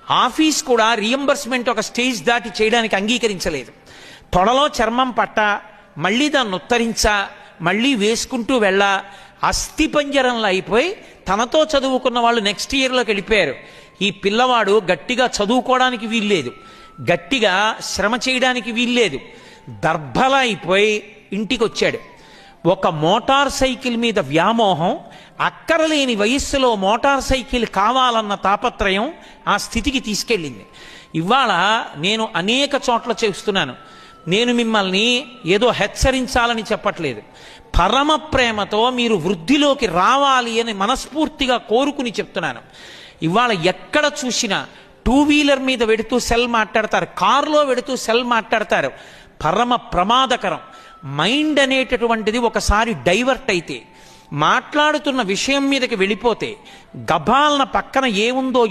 Office కూడా reimbursement ఒక stage దాటి చేయడానికి అంగీకరించలేదు. తొడలో చర్మం పట్ట, మళ్ళీ దాన్ని ఉత్తరించా, మళ్ళీ వేసుకుంటూ వెళ్ళా, అస్థిపంజరంలో అయిపోయి తనతో చదువుకున్న వాళ్ళు నెక్స్ట్ ఇయర్లోకి వెళ్ళిపోయారు. ఈ పిల్లవాడు గట్టిగా చదువుకోవడానికి వీల్లేదు, గట్టిగా శ్రమ చేయడానికి వీల్లేదు, దర్భలా అయిపోయి ఇంటికి వచ్చాడు. ఒక మోటార్ సైకిల్ మీద వ్యామోహం, అక్కరలేని వయస్సులో మోటార్ సైకిల్ కావాలన్న తాపత్రయం ఆ స్థితికి తీసుకెళ్ళింది. ఇవాళ నేను అనేక చోట్ల చేస్తున్నాను. నేను మిమ్మల్ని ఏదో హెచ్చరించాలని చెప్పట్లేదు. పరమ ప్రేమతో మీరు వృద్ధిలోకి రావాలి అని మనస్ఫూర్తిగా కోరుకుని చెప్తున్నాను. ఇవాళ ఎక్కడ చూసినా టూ వీలర్ మీద వెడుతూ సెల్ మాట్లాడతారు, కారులో వెడుతూ సెల్ మాట్లాడతారు. పరమ ప్రమాదకరం. మైండ్ అనేటటువంటిది ఒకసారి డైవర్ట్ అయితే, మాట్లాడుతున్న విషయం మీదకి వెళ్ళిపోతే, గభాలన పక్కన ఏముందో